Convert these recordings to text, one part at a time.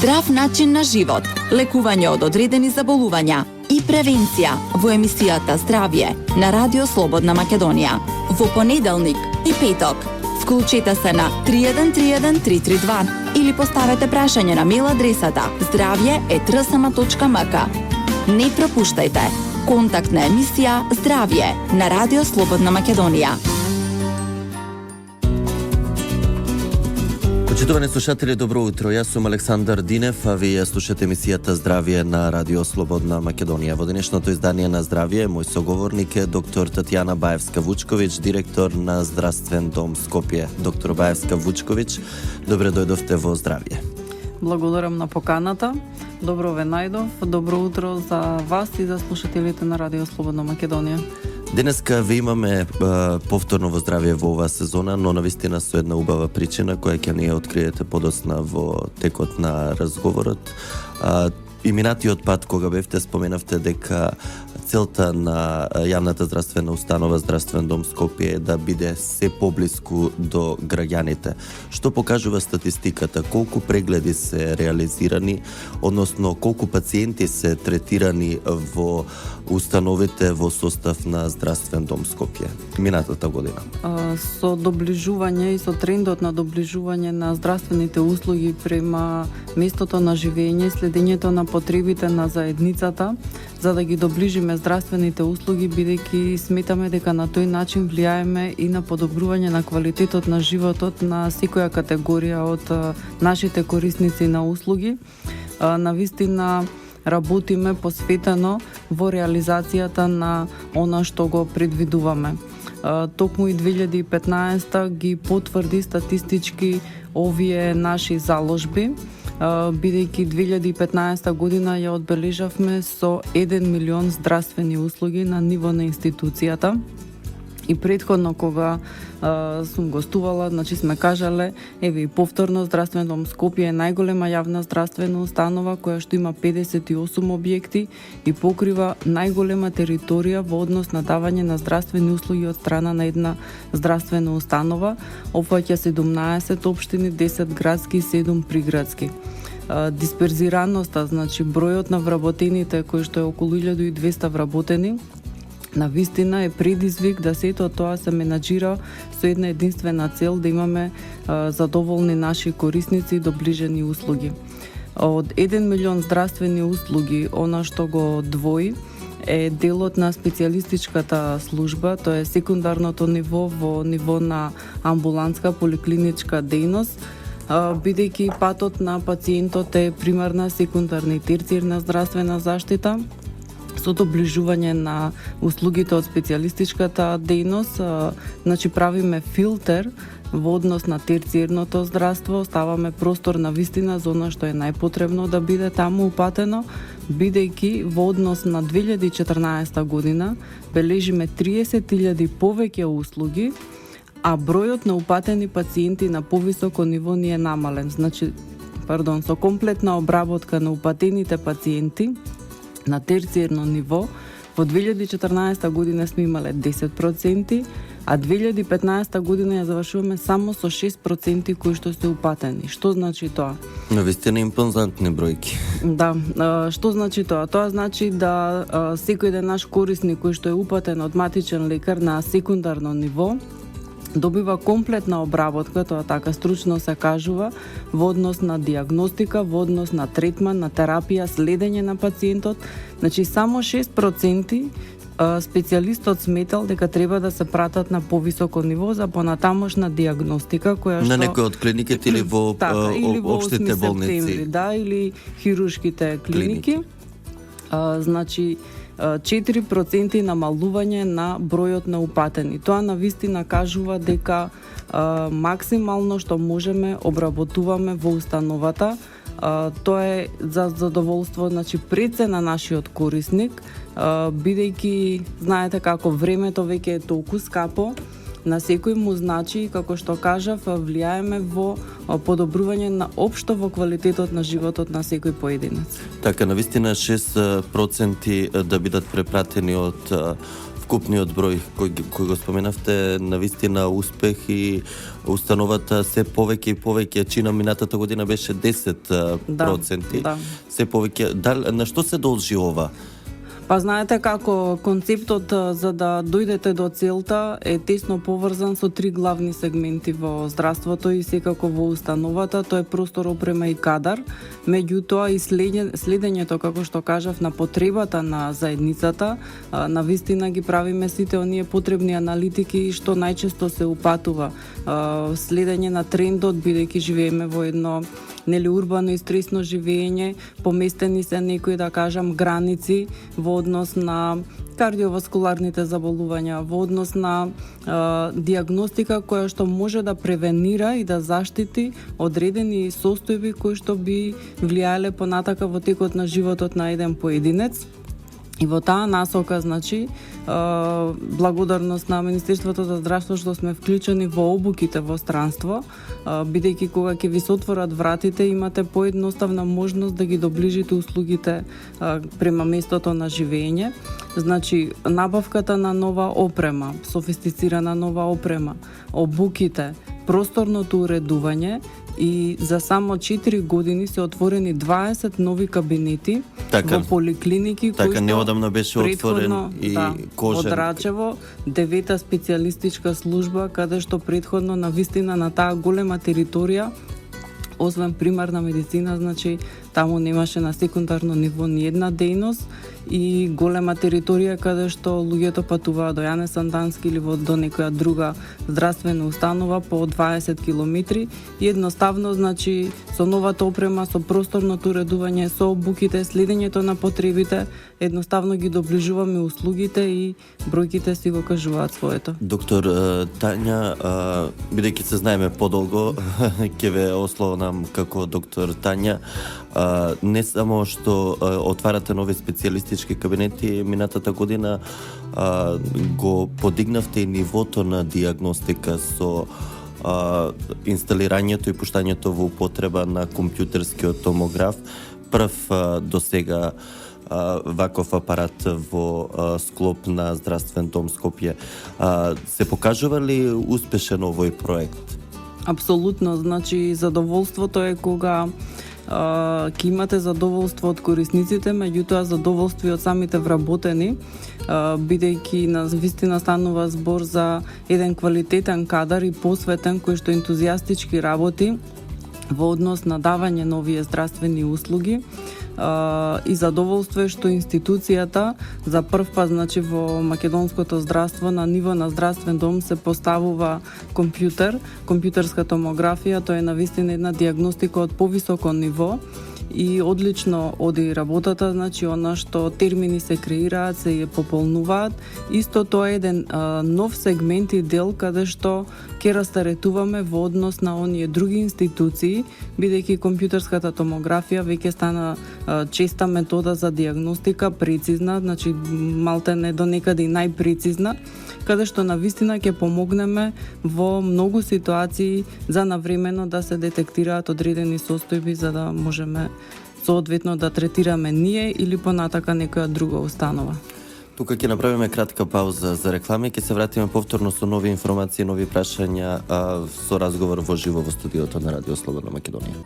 Здрав начин на живот, лекување од одредени заболувања и превенција во емисијата Здравје на Радио Слободна Македонија. Во понеделник и петок. Вклучете се на 3131 332 или поставете прашање на мејл адресата zdravje@rsma.mk. Не пропуштајте. Контактна емисија Здравје на Радио Слободна Македонија. Почитувани слушатели, добро утро. Јас сум Александар Динев, а вие слушате емисијата Здравје на Радио Слободна Македонија. Во денешното издание на Здравје, мој соговорник е доктор Татјана Баевска-Вучковиќ, директор на Здравствен дом Скопје. Доктор Баевска-Вучковиќ, добре дојдовте во Здравје. Благодарам на поканата. Добро ве најдов. Добро утро за вас и за слушателите на Радио Слободна Македонија. Денеска ви имаме повторно во Здравје во оваа сезона, но навистина со една убава причина која ќе не ја откриете подосна во текот на разговорот. И минатиот пат кога бевте споменавте дека целта на јавната здравствена установа Здравствен дом Скопје е да биде се поблиску до граѓаните. Што покажува статистиката? Колку прегледи се реализирани, односно колку пациенти се третирани во установите во состав на Здравствен дом Скопје минатата година? Со доближување и со трендот на доближување на здравствените услуги према местото на живење, следењето на потребите на заедницата, за да ги доближиме здравствените услуги, бидејќи сметаме дека на тој начин влијаеме и на подобрување на квалитетот на животот на секоја категорија од нашите корисници на услуги. Навистина работиме посветено во реализацијата на она што го предвидуваме. Токму и 2015 ги потврди статистички овие наши заложби, бидејќи 2015 година ја одбележавме со 1 милион здравствени услуги на ниво на институцијата. И претходно кога сум гостувала, сме кажале, еве и повторно Здравствен дом Скопје е најголема јавна здравствена установа која што има 58 објекти и покрива најголема територија во однос на давање на здравствени услуги од страна на една здравствена установа. Опфаќа 17 општини, 10 градски и 7 приградски. Дисперзираноста, бројот на вработените кои што е околу 1200 вработени, навистина е предизвик да сето тоа се менаџира со една единствена цел да имаме задоволни наши корисници и доближени услуги. Од 1 милион здравствени услуги, она што го двои е делот на специјалистичката служба, тоа е секундарното ниво во ниво на амбулантска поликлиничка дејност, бидејќи патот на пациентот е примарна, секундарна и терцијарна здравствена заштита. Со доближување на услугите од специјалистичката дејност, правиме филтер во однос на терцијерното здравство, ставаме простор на вистина за она што е најпотребно да биде таму упатено, бидејќи во однос на 2014 година бележиме 30.000 повеќе услуги, а бројот на упатени пациенти на повисоко ниво ни е намален. Со комплетна обработка на упатените пациенти на терцијерно ниво, во 2014 година сме имале 10%, а 2015 година ја завршуваме само со 6% кои што се упатени. Што значи тоа? Навистина импозантни бројки. Да, што значи тоа? Тоа значи да секој ден наш корисник кој што е упатен од матичен лекар на секундарно ниво добива комплетна обработка, тоа така стручно се кажува, во однос на диагностика, во однос на третман, на терапија, следење на пациентот. Само 6% специјалистот сметал дека треба да се пратат на повисоко ниво за понатамошна диагностика, која што... На некој од клиниките или во општите болници? Да, или хируршките клиники. 4% намалување на бројот на упатени. Тоа навистина кажува дека максимално што можеме обработуваме во установата. Тоа е за задоволство, пред на нашиот корисник, бидејќи знаете како времето веќе е толку скапо, на секој му значи, како што кажав, влијаеме во подобрување на општо во квалитетот на животот на секој поединец. Така, навистина 6% да бидат препратени од вкупниот број кој го споменавте, навистина успех и установата се повеќе и повеќе, чина минатата година беше 10%. Да. Се повеќе, на што се должи ова? Па знаете како концептот за да дојдете до целта е тесно поврзан со три главни сегменти во здравството и секако во установата, тоа е простор, опрема и кадар. Меѓутоа и следењето, како што кажав, на потребата на заедницата, навистина ги правиме сите оние потребни аналитики што најчесто се упатува. Следење на трендот, бидејќи живееме во едно урбано и стресно живење, поместени се некои, да кажам, граници во однос на кардиоваскуларните заболувања, во однос на диагностика која што може да превенира и да заштити одредени состојби кои што би влијаеле понатака во текот на животот на еден поединец. И во таа насока, значи, благодарност на Министерството за здравство што сме вклучени во обуките во странство, бидејќи кога ќе ви се отворат вратите, имате поедноставна можност да ги доближите услугите према местото на живење. Значи, набавката на нова опрема, софистицирана нова опрема, обуките, просторното уредување, и за само 4 години се отворени 20 нови кабинети во поликлиники, кои што неодамна беше отворен и Кожен. Од Рачево, 9-та специјалистичка служба, каде што претходно навистина на таа голема територија, освен примарна медицина, значи таму немаше на секундарно ниво ни една дејност и голема територија каде што луѓето патуваат до Јане Сандански или до некоја друга здравствена установа по 20 километри и едноставно, значи, со новата опрема, со просторното уредување, со обуките, следењето на потребите, едноставно ги доближуваме услугите и бројките си го кажуваат своето. Доктор Тања, бидејќи се знаеме подолго, ќе ве ословам како доктор Тања, не само што отварате нови специјалистички кабинети, минатата година го подигнавте и нивото на диагностика со инсталирањето и пуштањето во употреба на компјутерскиот томограф, прв до сега ваков апарат во склоп на Здравствен дом Скопје. Се покажува ли успешен овој проект? Апсолутно, значи задоволството е кога ќе имате задоволство од корисниците, меѓутоа задоволство и од самите вработени, бидејќи на вистина станува збор за еден квалитетен кадар и посветен кој што ентузијастички работи во однос на давање нови здравствени услуги. И задоволство е што институцијата за прв пат, значи во македонското здравство на ниво на здравствен дом се поставува компјутерска томографија, тоа е навистина една диагностика од повисоко ниво и одлично оди работата, значи она што термини се креираат, се ја пополнуваат. Исто тоа е еден нов сегмент и дел каде што ќе растаретуваме во однос на оние други институции, бидејќи компјутерската томографија веќе стана честа метода за диагностика, прецизна, значи малте не до некаде и најпрецизна, каде што навистина ќе помогнеме во многу ситуации за навремено да се детектираат одредени состојби за да можеме соодветно да третираме ние или понатака некоја друга установа. Тука ќе направиме кратка пауза за реклами, ќе се вратиме повторно со нови информации, нови прашања со разговор во живо во студиото на Радио Слободна Македонија.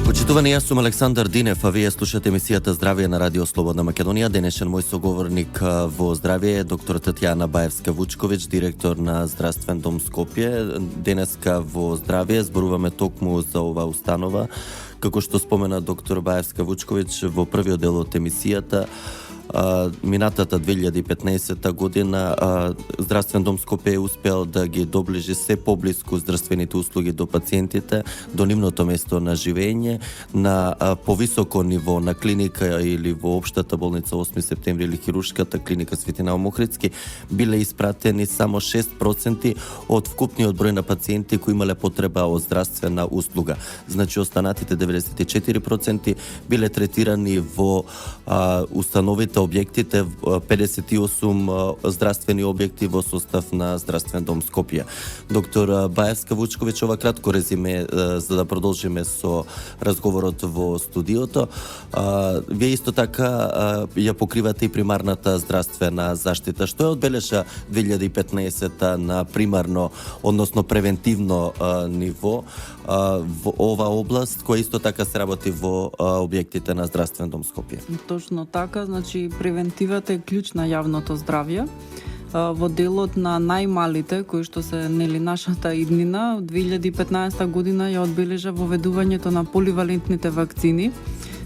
Почитувани, јас сум Александар Динев, а вие слушате емисијата Здравје на Радио Слободна Македонија. Денешен мој соговорник во Здравје е доктор Татјана Баевска-Вучковиќ, директор на Здравствен дом Скопје. Денеска во Здравје зборуваме токму за оваа установа. Како што спомена доктор Баевска-Вучковиќ во првиот дел од емисијата, минатата 2015 година Здравствен дом Скопје е успеал да ги доближи се поблиску здравствените услуги до пациентите, до нивното место на живење, на повисоко ниво на клиника или во општата болница 8 септември или хируршката клиника Свети Наум Охридски биле испратени само 6% од вкупниот број на пациенти кои имале потреба од здравствена услуга. Значи останатите 94% биле третирани во установите објектите, 58 здравствени објекти во состав на Здравствен дом Скопје. Доктор Баевска Вучковиќ, ова кратко резиме за да продолжиме со разговорот во студиото. Вие исто така ја покривате и примарната здравствена заштита. Што е одбележа 2015 на примарно, односно превентивно ниво во ова област, која исто така се работи во објектите на Здравствен дом Скопје? Точно така, значи превентивата е клjuč на јавното здравје. Во делот на најмалите, кои што се нашата иднина, 2015 година ја одбележа воведувањето на поливалентните вакцини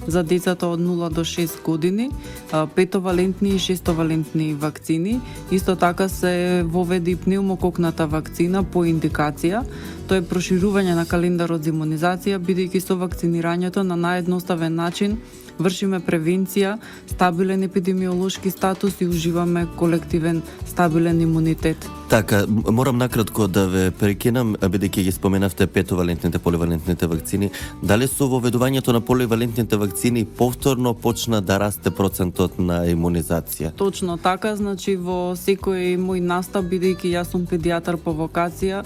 за децата од 0 до 6 години, 5-валентни и 6-валентни вакцини. Исто така се воведе и пневмококната вакцина по индикација. Тоа е проширување на календарот за имунизација, бидејќи со вакцинирањето на наједноставен начин вршиме превенција, стабилен епидемиолошки статус и уживаме колективен стабилен имунитет. Така, морам накратко да ве прекинам, бидејќи ги споменавте 5-валентните, поливалентните вакцини. Дали со воведувањето на поливалентните вакцини повторно почна да расте процентот на имунизација? Точно така, значи во секој мој настап, бидејќи јас сум педијатар по вокација,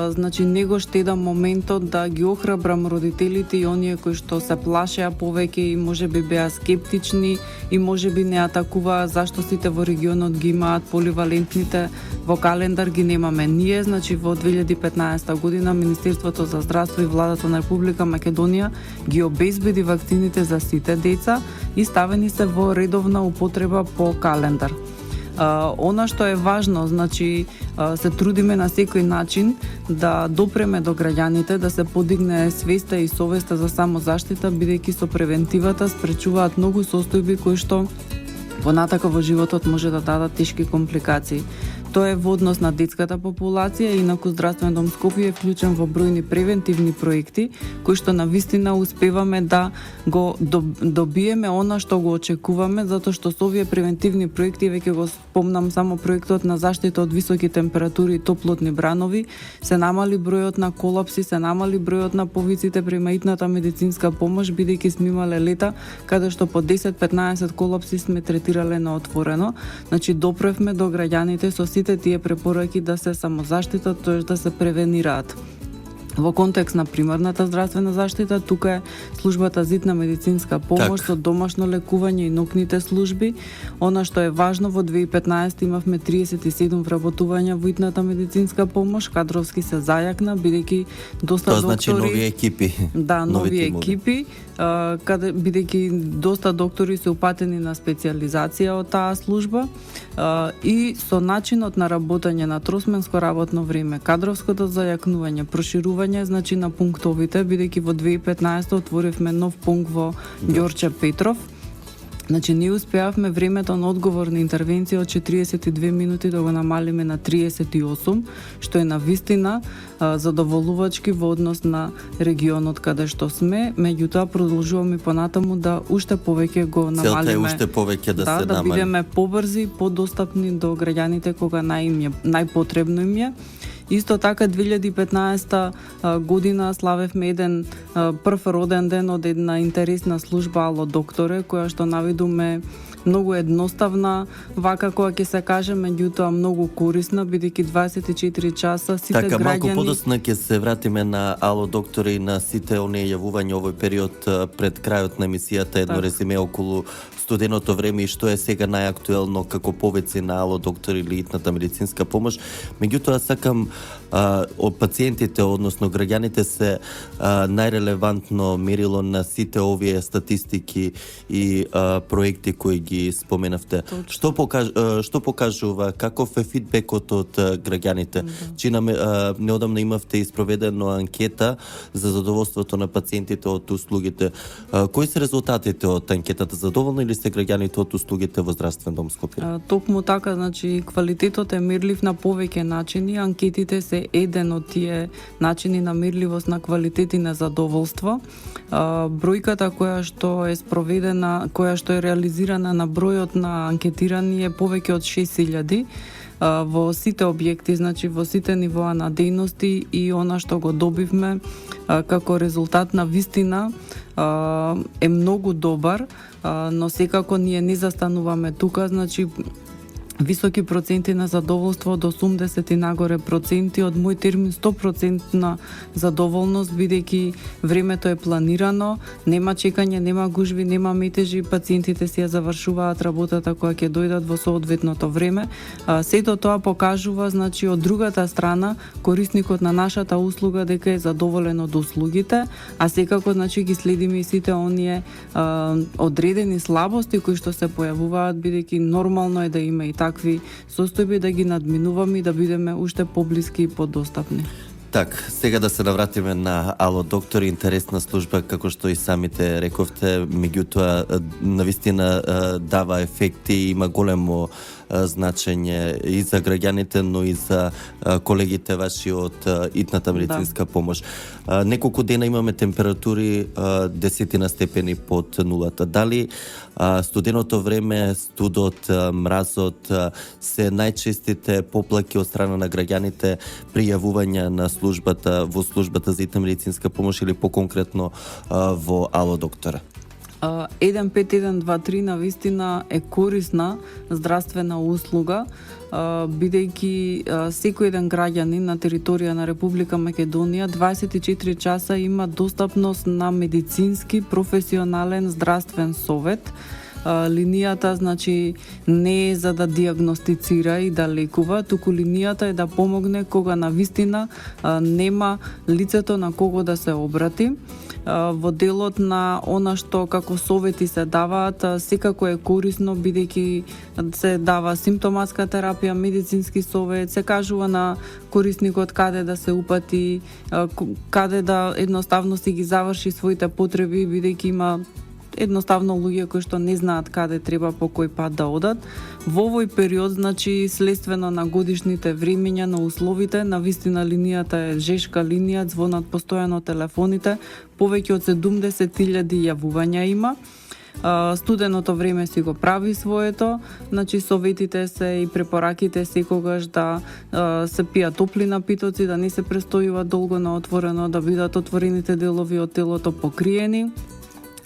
значи не го штедам моментот да ги охрабрам родителите и оние кои што се плашеа повеќе и можеби беа скептични и можеби не атакуваа зашто сите во регионот ги имаат поливалентните, во календар ги немаме. Ние, значи во 2015 година Министерството за здравство и владата на Република Македонија ги обезбеди вакцините за сите деца и ставени се во редовна употреба по календар. Она што е важно, значи се трудиме на секој начин да допреме до граѓаните, да се подигне свеста и совеста за самозаштита, бидејќи со превентивата спречуваат многу состојби кои што понатака во животот може да дадат тешки компликации. Тоа е во однос на детската популација, инаку Здравствен дом Скопје е вклучен во бројни превентивни проекти, кои што навистина успеваме да го добиеме она што го очекуваме, затоа што со овие превентивни проекти, веќе го спомнам само проектот на заштита од високи температури и топлотни бранови, се намали бројот на колапси, се намали бројот на повиците према итната медицинска помош, бидејќи сме имале лета каде што по 10-15 колапси сме третирале на отворено. Значи допревме до граѓаните со сите тие препораки да се самозаштитат, тоест да се превенираат. Во контекст на примарната здравствена заштита, тука е службата за итна медицинска помош со домашно лекување и ноќните служби. Она што е важно, во 2015 имавме 37 вработувања во итната медицинска помош, кадровски се зајакна, бидејќи доста тоа доктори... значи нови екипи. Да, нови екипи, каде бидејќи доста доктори се упатени на специјализација од таа служба и со начинот на работење на тросменско работно време, кадровското зајакнување, проширување значи на пунктовите, бидејќи во 2015 отворивме нов пункт во Ѓорче Петров. Значи, ние успеавме времето на одговорна интервенција од 42 минути да го намалиме на 38, што е навистина задоволувачки во однос на регионот каде што сме, меѓутоа продолжуваме понатаму да уште повеќе го намалиме. Целта е уште повеќе да се намали. Да бидеме побрзи, подостапни до граѓаните кога најпотребно им е. Исто така 2015 година славевме еден прв роден ден од една интересна служба Ало докторе, која што навидуме многу едноставна, вака која ќе се каже, меѓутоа многу корисна, бидејќи 24 часа сите така, граѓани... Така, малку подоцна ќе се вратиме на Ало доктори и на сите оние јавувања овој период пред крајот на емисијата, едно резиме околу студеното време и што е сега најактуелно како повици на Ало доктори или итната медицинска помош. Меѓутоа сакам од пациентите, односно граѓаните се најрелевантно мерило на сите овие статистики и проекти кои ги споменавте. Што покажува, каков е фидбекот од граѓаните? Чинаме неодамна имавте испроведено анкета за задоволството на пациентите од услугите. Кои се резултатите од анкетата? Задоволни ли се граѓаните од услугите во Здравствен дом Скопје? Токму така, значи квалитетот е мерлив на повеќе начини. Анкетите се еден од тие начини на мерливост на квалитет и на задоволство. Бројката која што е спроведена, која што е реализирана на бројот на анкетирани е повеќе од 6000 во сите објекти, значи во сите нивоа на дејности, и она што го добивме како резултат на вистина е многу добар, но секако ние не застануваме тука, значи високи проценти на задоволство до 80 и нагоре проценти, од мој термин 100% на задоволност, бидејќи времето е планирано, нема чекање, нема гужви, нема метежи, пациентите си ја завршуваат работата која ќе дојдат во соодветното време. Сето тоа покажува, значи, од другата страна, корисникот на нашата услуга дека е задоволен од услугите, а секако, значи, ги следиме и сите оние одредени слабости кои што се појавуваат, бидејќи нормално е да има и такви состојби, да ги надминуваме и да бидеме уште поблиски и подостапни. Так, сега да се навратиме на Ало доктор, интересна служба, како што и самите рековте, меѓутоа навистина дава ефекти и има големо значење и за граѓаните, но и за колегите ваши од итната медицинска помош. Неколку дена имаме температури 10 степени под нулата. Дали студеното време, студот, мразот се најчестите поплаки од страна на граѓаните при јавување на службата, во службата за итна медицинска помош или по-конкретно во Ало доктора? 15123 на вистина е корисна здравствена услуга, бидејќи секој еден граѓанин на територија на Република Македонија 24 часа има достапност на медицински професионален здравствен совет. Линијата, значи, не е за да диагностицира и да лекува, туку линијата е да помогне кога на вистина нема лицето на кого да се обрати. Во делот на она што како совети се даваат, секако е корисно, бидејќи се дава симптоматска терапија, медицински совет, се кажува на корисникот каде да се упати, каде да едноставно си ги заврши своите потреби, бидејќи има едноставно луѓе кои што не знаат каде треба по кој пат да одат. Во овој период, значи, следствено на годишните времења, на условите, на вистина линијата е жешка линија, звонат постојано телефоните, повеќе од 70.000 јавувања има. Студеното време си го прави своето, значи советите се и препораките секогаш да се пијат топли напитоци, да не се престојува долго на отворено, да бидат отворените делови од телото покриени.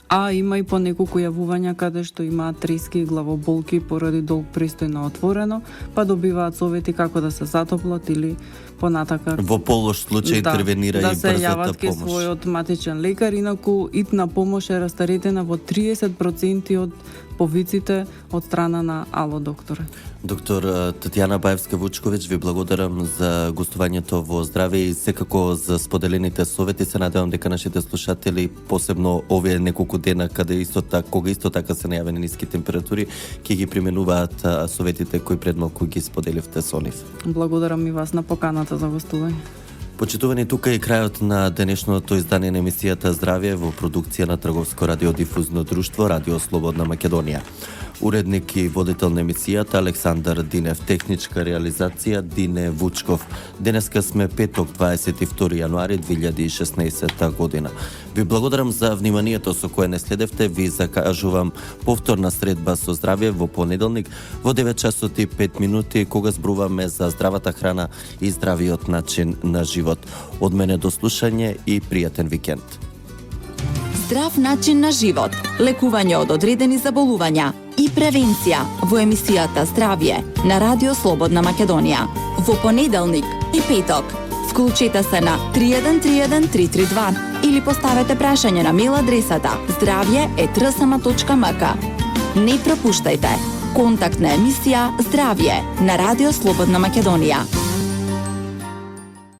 А има и по неколку јавувања каде што имаат трески и главоболки поради долг престој на отворено, па добиваат совети како да се затоплат или понатака во полош случај интервенира да и се брзата јават ке помош. својот матичен лекар. Инаку итна помош е растаретена во 30% од повиците од страна на Ало доктора. Доктор Татјана Баевска-Вучковиќ, ви благодарам за гостувањето во Здраве и секако за споделените совети. Се надевам дека нашите слушатели, посебно овие неколку дена кога исто така се најавени ниски температури, ќе ги применуваат советите кои пред малку ги споделивте со нив. Благодарам и вас на поканата за гостување. Почитувани, тука е крајот на денешното издание на емисијата Здравје во продукција на Трговско радиодифузно друштво Радио Слободна Македонија. Уредник и водител на емисијата Александар Динев, техничка реализација Дине Вучков. Денеска сме петок 22 јануари 2016 година. Ви благодарам за вниманието со кое не следевте. Ви закажувам повторна средба со Здравје во понеделник во 9 часот и 5 минути, кога зборуваме за здравата храна и здравиот начин на живот. Од мене до слушање и пријатен викенд. Здрав начин на живот, лекување од одредени заболувања и превенција во емисијата Здравје на Радио Слободна Македонија. Во понеделник и петок. Вклучете се на 3131 332 или поставете прашање на мејл адресата zdravje@rsm.mk. Не пропуштајте. Контактна емисија Здравје на Радио Слободна Македонија.